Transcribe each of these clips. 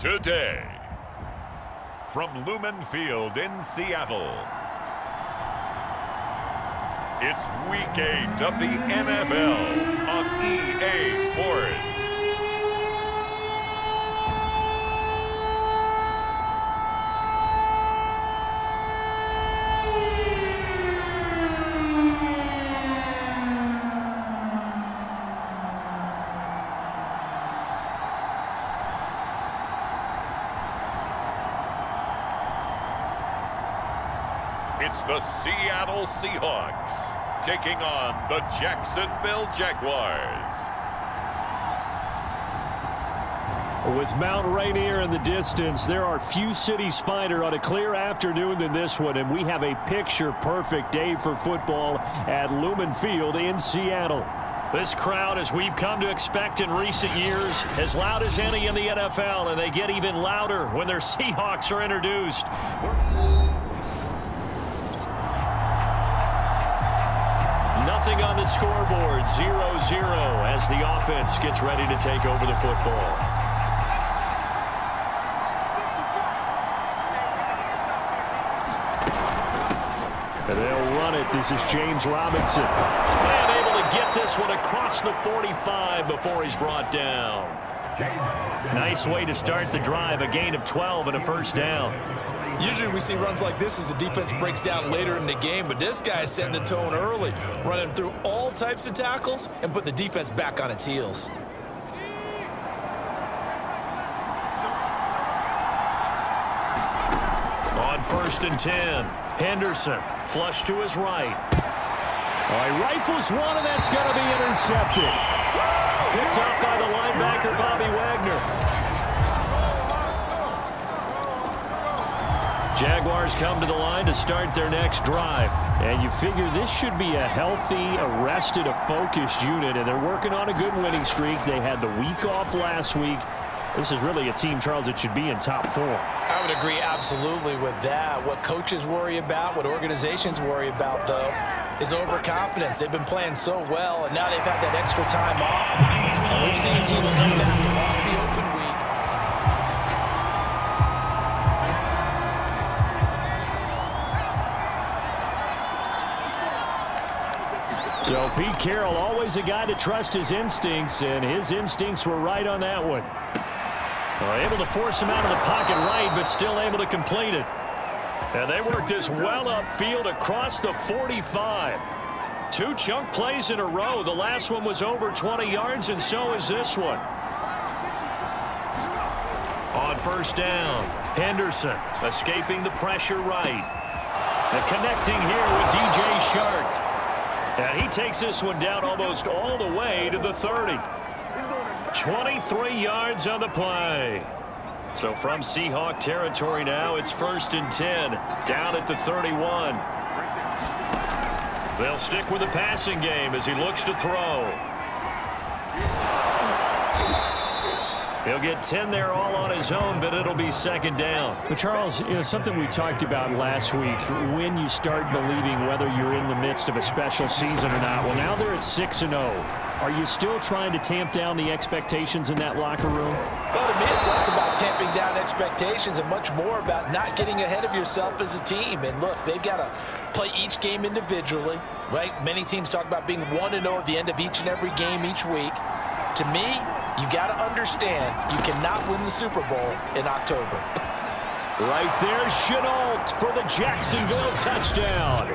today. From Lumen Field in Seattle, it's Week 8 of the NFL on EA Sports. It's the Seattle Seahawks taking on the Jacksonville Jaguars. With Mount Rainier in the distance, there are few cities finer on a clear afternoon than this one, and we have a picture-perfect day for football at Lumen Field in Seattle. This crowd, as we've come to expect in recent years, as loud as any in the NFL, and they get even louder when their Seahawks are introduced. Nothing on the scoreboard, 0-0 as the offense gets ready to take over the football. And they'll run it. This is James Robinson. And able to get this one across the 45 before he's brought down. Nice way to start the drive, a gain of 12 and a first down. Usually we see runs like this as the defense breaks down later in the game, but this guy is setting the tone early, running through all types of tackles and putting the defense back on its heels. On 1st and 10, Henderson, flush to his right. Oh, he rifles one, and that's going to be intercepted. Picked up by the linebacker, Bobby Wagner. Jaguars come to the line to start their next drive. And you figure this should be a healthy, arrested, a focused unit. And they're working on a good winning streak. They had the week off last week. This is really a team, Charles, that should be in top form. I would agree absolutely with that. What coaches worry about, what organizations worry about, though, is overconfidence. They've been playing so well, and now they've had that extra time off. And we've seen teams coming after off the open week. So Pete Carroll, always a guy to trust his instincts, and his instincts were right on that one. Able to force him out of the pocket right, but still able to complete it. And they work this well upfield across the 45. 2 chunk plays in a row. The last one was over 20 yards, and so is this one. On 1st down, Henderson escaping the pressure right. And connecting here with DJ Shark. And he takes this one down almost all the way to the 30. 23 yards on the play. So from Seahawk territory now, it's 1st and 10, down at the 31. They'll stick with the passing game as he looks to throw. He'll get 10 there all on his own, but it'll be 2nd down. But Charles, something we talked about last week, when you start believing whether you're in the midst of a special season or not. Well, now they're at 6-0. Are you still trying to tamp down the expectations in that locker room? Well, to me, it's less about tamping down expectations and much more about not getting ahead of yourself as a team. And look, they've got to play each game individually, right? Many teams talk about being 1-0 at the end of each and every game each week. To me, you've got to understand you cannot win the Super Bowl in October. Right there, Chenault for the Jacksonville touchdown.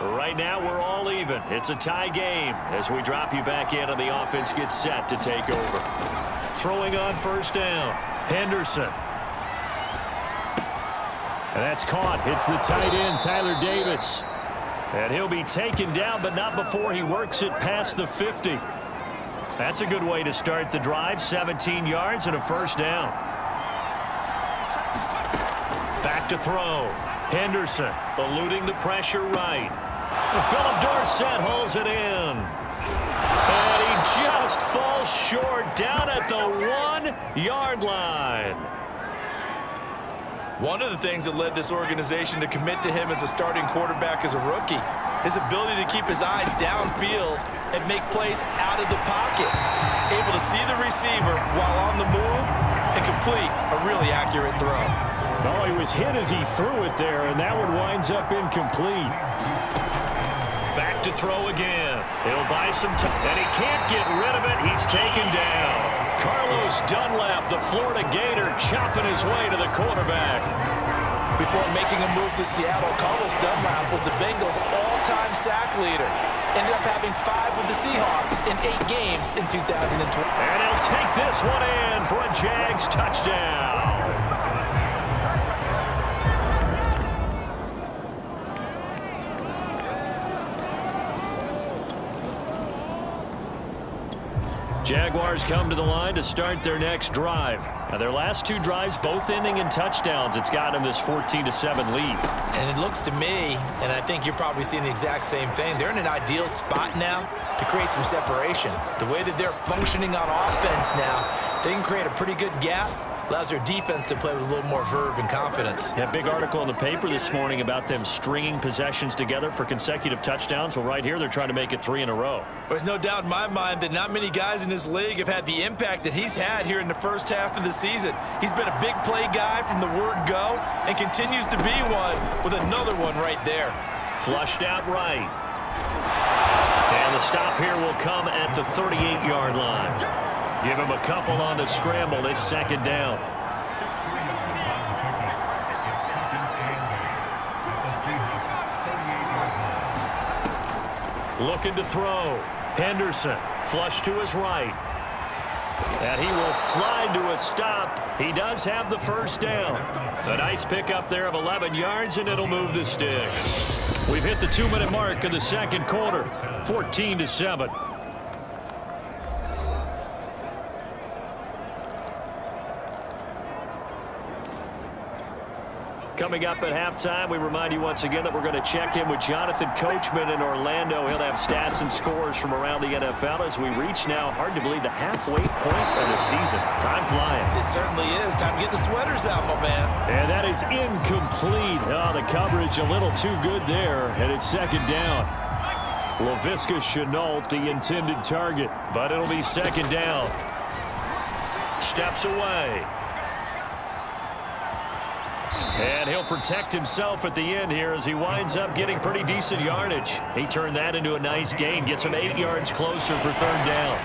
Right now, we're all even. It's a tie game as we drop you back in and the offense gets set to take over. Throwing on 1st down, Henderson. And that's caught. It's the tight end, Tyler Davis. And he'll be taken down, but not before he works it past the 50. That's a good way to start the drive. 17 yards and a 1st down. Back to throw. Henderson eluding the pressure right. And Philip Dorsett holds it in. And he just falls short down at the 1-yard line. One of the things that led this organization to commit to him as a starting quarterback as a rookie his ability to keep his eyes downfield and make plays out of the pocket. Able to see the receiver while on the move and complete a really accurate throw. Oh, he was hit as he threw it there, and that one winds up incomplete. Back to throw again. He'll buy some time, and he can't get rid of it. He's taken down. Carlos Dunlap, the Florida Gator, chopping his way to the quarterback. Before making a move to Seattle, Carlos Dunlap was the Bengals' all-time sack leader. Ended up having 5 with the Seahawks in 8 games in 2020. And he'll take this one in for a Jags touchdown. Jaguars come to the line to start their next drive. Now, their last 2 drives, both ending in touchdowns. It's got them this 14-7 lead. And it looks to me, and I think you're probably seeing the exact same thing, they're in an ideal spot now to create some separation. The way that they're functioning on offense now, they can create a pretty good gap. Allows their defense to play with a little more verve and confidence. Yeah, big article in the paper this morning about them stringing possessions together for consecutive touchdowns. Well, right here, they're trying to make it 3 in a row. There's no doubt in my mind that not many guys in this league have had the impact that he's had here in the first half of the season. He's been a big play guy from the word go and continues to be one with another one right there. Flushed out right. And the stop here will come at the 38-yard line. Give him a couple on the scramble. It's second down. Looking to throw. Henderson, flush to his right. And he will slide to a stop. He does have the first down. A nice pickup there of 11 yards, and it'll move the sticks. We've hit the 2-minute mark of the second quarter. 14-7. Coming up at halftime, we remind you once again that we're going to check in with Jonathan Coachman in Orlando. He'll have stats and scores from around the NFL as we reach now, hard to believe, the halfway point of the season. Time flying. It certainly is. Time to get the sweaters out, my man. And that is incomplete. Oh, the coverage a little too good there, and it's second down. Laviska Shenault, the intended target, but it'll be second down. Steps away. And he'll protect himself at the end here as he winds up getting pretty decent yardage. He turned that into a nice gain, gets him 8 yards closer for third down.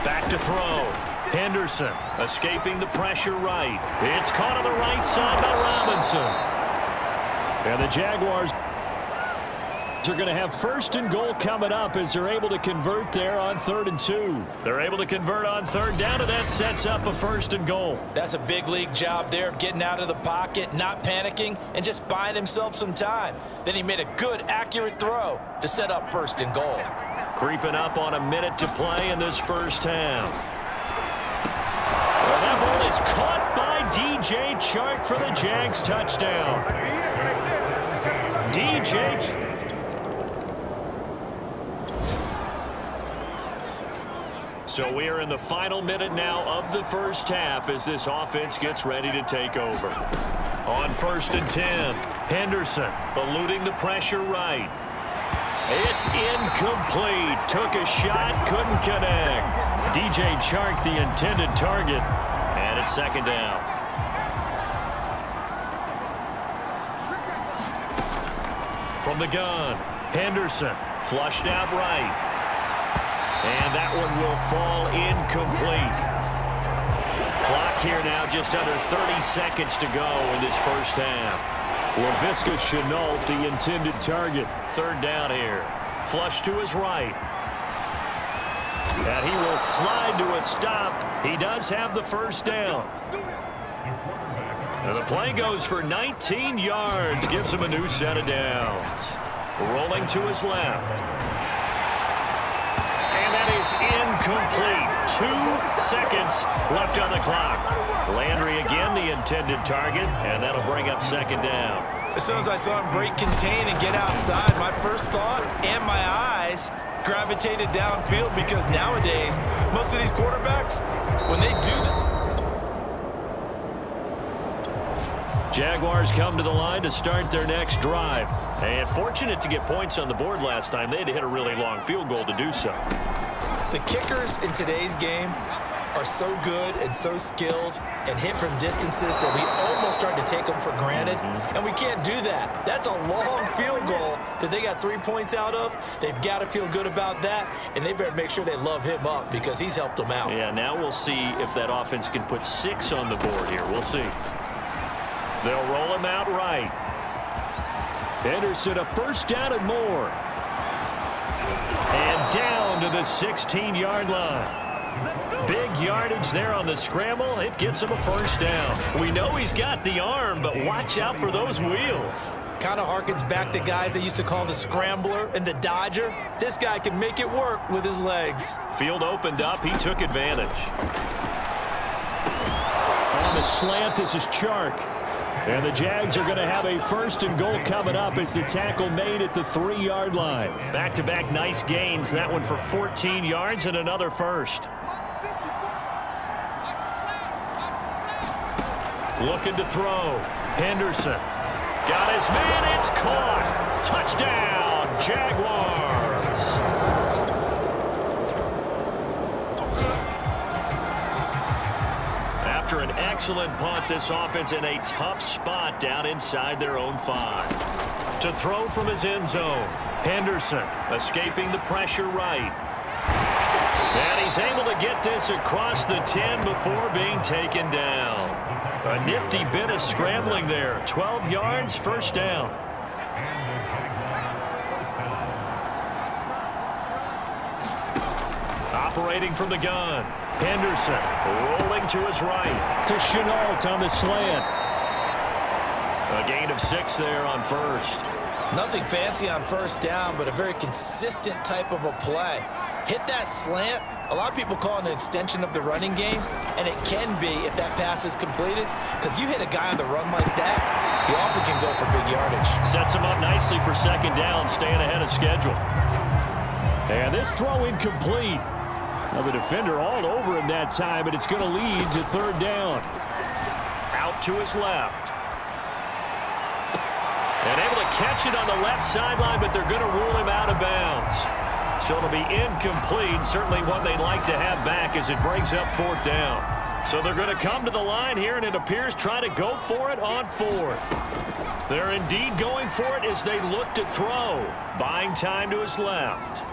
Back to throw. Henderson escaping the pressure right. It's caught on the right side by Robinson. And the Jaguars are going to have first and goal coming up as they're able to convert there on 3rd and 2. They're able to convert on third down, and that sets up a first and goal. That's a big league job there of getting out of the pocket, not panicking, and just buying himself some time. Then he made a good, accurate throw to set up first and goal. Creeping up on a minute to play in this first half. Well, that ball is caught by DJ Chark for the Jags touchdown. DJ. So we are in the final minute now of the first half as this offense gets ready to take over. On 1st and 10, Henderson eluding the pressure right. It's incomplete. Took a shot, couldn't connect. DJ Chark, the intended target. And it's second down. From the gun, Henderson flushed out right. And that one will fall incomplete. Clock here now just under 30 seconds to go in this first half. Laviska Shenault, the intended target. Third down here. Flush to his right. And he will slide to a stop. He does have the first down. And the play goes for 19 yards. Gives him a new set of downs. Rolling to his left. And that is incomplete. 2 seconds left on the clock. Landry again, the intended target, and that'll bring up second down. As soon as I saw him break contain and get outside, my first thought and my eyes gravitated downfield because nowadays, most of these quarterbacks, when they do that, Jaguars come to the line to start their next drive. And fortunate to get points on the board last time. They had to hit a really long field goal to do so. The kickers in today's game are so good and so skilled and hit from distances that we almost start to take them for granted. And we can't do that. That's a long field goal that they got 3 points out of. They've got to feel good about that, and they better make sure they love him up because he's helped them out. Yeah, now we'll see if that offense can put 6 on the board here. We'll see. They'll roll him out right. Henderson, a first down and more. And down to the 16-yard line. Big yardage there on the scramble. It gets him a first down. We know he's got the arm, but watch out for those wheels. Kind of harkens back to guys they used to call the scrambler and the dodger. This guy can make it work with his legs. Field opened up. He took advantage. On the slant, this is Chark. And the Jags are going to have a first and goal coming up as the tackle made at the 3-yard line. Back-to-back nice gains. That one for 14 yards and another first. Looking to throw. Henderson. Got his man. It's caught. Touchdown, Jaguars. After an excellent punt, this offense in a tough spot down inside their own 5. To throw from his end zone. Henderson escaping the pressure right. And he's able to get this across the 10 before being taken down. A nifty bit of scrambling there. 12 yards, first down. Operating from the gun. Henderson rolling to his right. To Chenault on the slant. A gain of 6 there on first. Nothing fancy on first down, but a very consistent type of a play. Hit that slant. A lot of people call it an extension of the running game, and it can be if that pass is completed, because you hit a guy on the run like that, he often can go for big yardage. Sets him up nicely for second down, staying ahead of schedule. And this throw incomplete. Now the defender all over him that time, and it's going to lead to third down. Out to his left. And able to catch it on the left sideline, but they're going to rule him out of bounds. So it'll be incomplete, certainly one they'd like to have back as it brings up fourth down. So they're going to come to the line here, and it appears try to go for it on fourth. They're indeed going for it as they look to throw. Buying time to his left.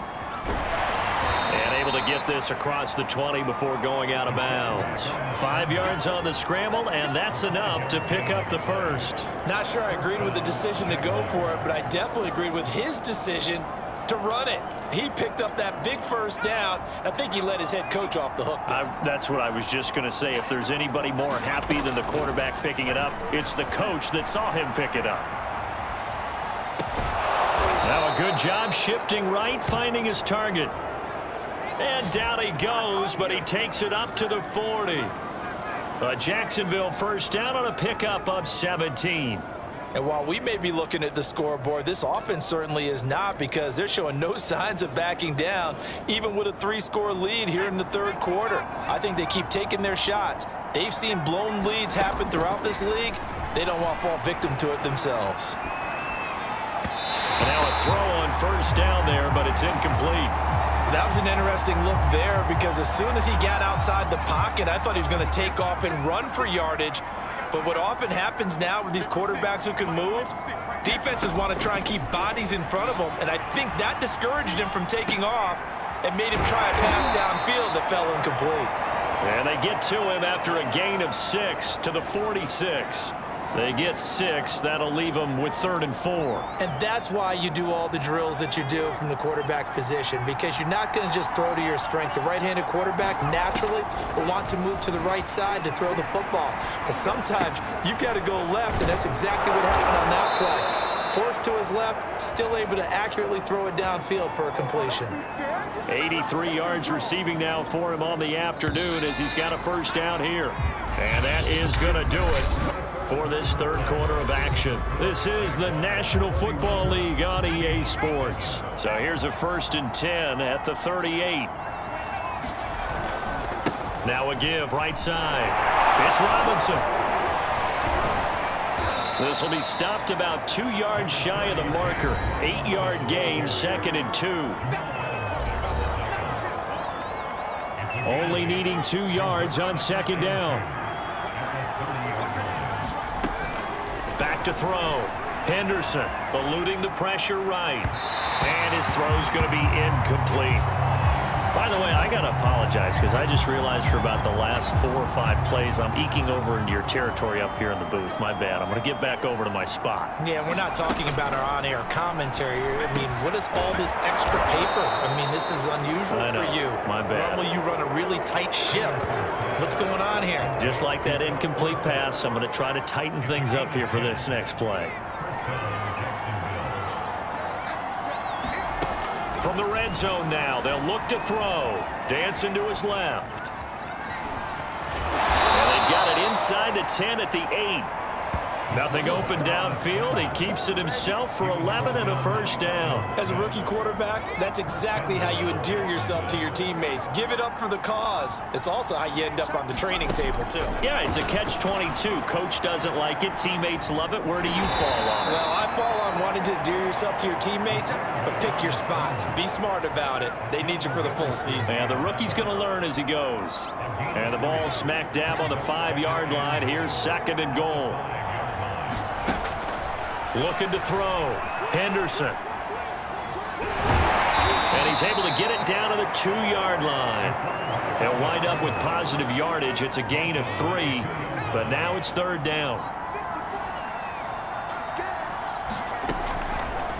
And able to get this across the 20 before going out of bounds. 5 yards on the scramble, and that's enough to pick up the first. Not sure I agreed with the decision to go for it, but I definitely agreed with his decision to run it. He picked up that big first down. I think he let his head coach off the hook. That's what I was just going to say. If there's anybody more happy than the quarterback picking it up, it's the coach that saw him pick it up. Now a good job shifting right, finding his target. And down he goes, but he takes it up to the 40. A Jacksonville first down on a pickup of 17. And while we may be looking at the scoreboard, this offense certainly is not, because they're showing no signs of backing down, even with a 3-score lead here in the third quarter. I think they keep taking their shots. They've seen blown leads happen throughout this league. They don't want to fall victim to it themselves. And now a throw on first down there, but it's incomplete. That was an interesting look there, because as soon as he got outside the pocket, I thought he was going to take off and run for yardage. But what often happens now with these quarterbacks who can move, defenses want to try and keep bodies in front of them, and I think that discouraged him from taking off and made him try a pass downfield that fell incomplete. And they get to him after a gain of 6 to the 46. They get 6. That'll leave them with 3rd and 4. And that's why you do all the drills that you do from the quarterback position, because you're not going to just throw to your strength. The right-handed quarterback naturally will want to move to the right side to throw the football. But sometimes you've got to go left, and that's exactly what happened on that play. Forced to his left, still able to accurately throw it downfield for a completion. 83 yards receiving now for him on the afternoon as he's got a first down here. And that is going to do it for this third quarter of action. This is the National Football League on EA Sports. So here's a 1st and 10 at the 38. Now a give right side. It's Robinson. This will be stopped about 2 yards shy of the marker. 8-yard gain, 2nd and 2. Only needing 2 yards on 2nd down. Back to throw. Henderson eluding the pressure right. And his throw's going to be incomplete. By the way, I got to apologize because I just realized for about the last 4 or 5 plays, I'm eking over into your territory up here in the booth. My bad. I'm going to get back over to my spot. Yeah, we're not talking about our on-air commentary. I mean, what is all this extra paper? I mean, this is unusual for you. My bad. Normally you run a really tight ship. What's going on here? Just like that incomplete pass, I'm going to try to tighten things up here for this next play. From the red zone now, they'll look to throw. Dancing to his left. And they've got it inside the 10 at the 8. Nothing open downfield. He keeps it himself for 11 and a 1st down. As a rookie quarterback, that's exactly how you endear yourself to your teammates. Give it up for the cause. It's also how you end up on the training table, too. Yeah, it's a catch-22. Coach doesn't like it. Teammates love it. Where do you fall on it? Well, I fall on wanting to endear yourself to your teammates, but pick your spots. Be smart about it. They need you for the full season. And the rookie's going to learn as he goes. And the ball smack dab on the 5-yard line. Here's 2nd and goal. Looking to throw. Henderson. And he's able to get it down to the 2-yard line. He'll wind up with positive yardage. It's a gain of 3, but now it's 3rd down.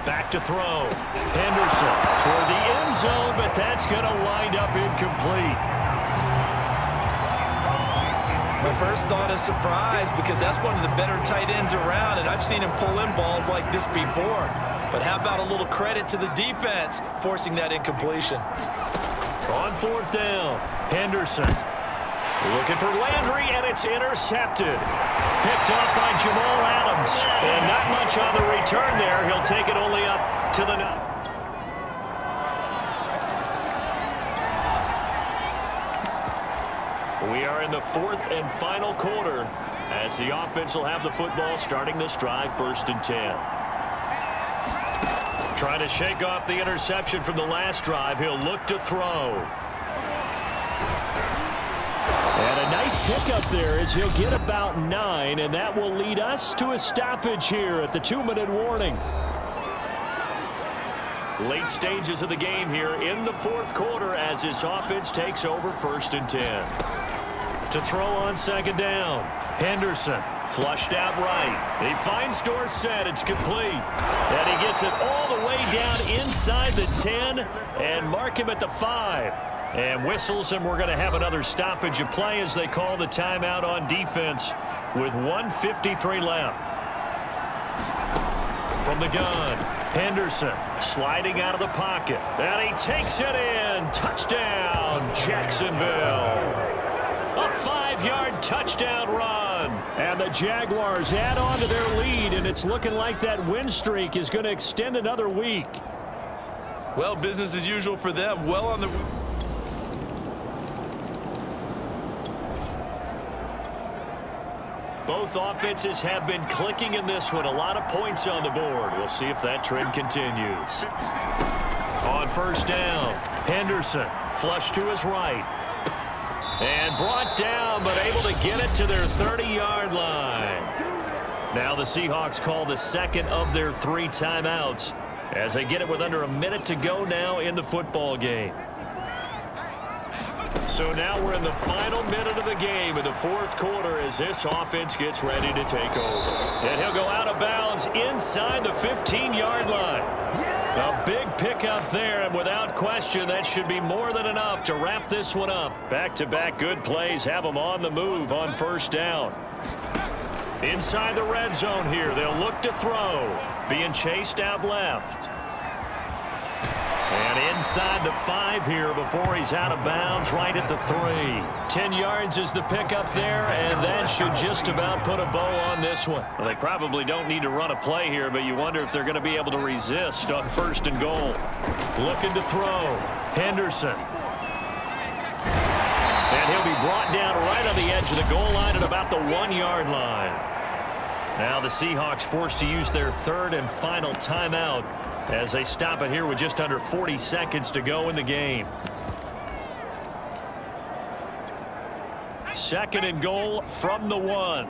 Back to throw. Henderson toward the end zone, but that's going to wind up incomplete. My first thought is surprise because that's one of the better tight ends around, and I've seen him pull in balls like this before. But how about a little credit to the defense forcing that incompletion? On 4th down, Henderson looking for Landry, and it's intercepted. Picked off by Jamal Adams, and not much on the return there. He'll take it only up to the 9. We are in the 4th and final quarter as the offense will have the football starting this drive 1st and 10. Trying to shake off the interception from the last drive. He'll look to throw. And a nice pickup there as he'll get about 9, and that will lead us to a stoppage here at the 2-minute warning. Late stages of the game here in the 4th quarter as this offense takes over 1st and 10. To throw on 2nd down. Henderson flushed out right. He finds Dorsett. It's complete. And he gets it all the way down inside the 10 and mark him at the 5. And whistles, and we're going to have another stoppage of play as they call the timeout on defense with 1:53 left. From the gun, Henderson sliding out of the pocket. And he takes it in. Touchdown, Jacksonville. A 5-yard touchdown run. And the Jaguars add on to their lead, and it's looking like that win streak is going to extend another week. Well, business as usual for them. Well on the... Both offenses have been clicking in this one. A lot of points on the board. We'll see if that trend continues. On 1st down, Henderson flushed to his right. And brought down, but able to get it to their 30-yard line. Now the Seahawks call the 2nd of their 3 timeouts as they get it with under a minute to go now in the football game. So now we're in the final minute of the game in the 4th quarter as this offense gets ready to take over. And he'll go out of bounds inside the 15-yard line. A big pickup there, and without question, that should be more than enough to wrap this one up. Back-to-back good plays have them on the move on 1st down. Inside the red zone here, they'll look to throw. Being chased out left. And inside the 5 here before he's out of bounds right at the 3. 10 yards is the pickup there, and that should just about put a bow on this one. Well, they probably don't need to run a play here, but you wonder if they're going to be able to resist on 1st and goal. Looking to throw. Henderson. And he'll be brought down right on the edge of the goal line at about the 1-yard line. Now the Seahawks forced to use their third and final timeout as they stop it here with just under 40 seconds to go in the game. Second and goal from the 1.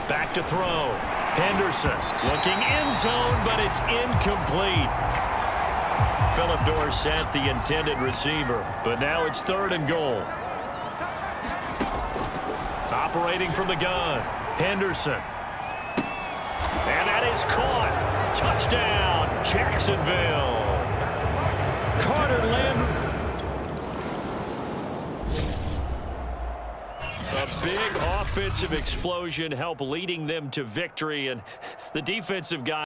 Back to throw. Henderson looking end zone, but it's incomplete. Philip Dorsett, the intended receiver, but now it's third and goal. Operating from the gun, Henderson. And that is caught. Touchdown, Jacksonville. Carter Landry. A big offensive explosion helped leading them to victory, and the defensive guy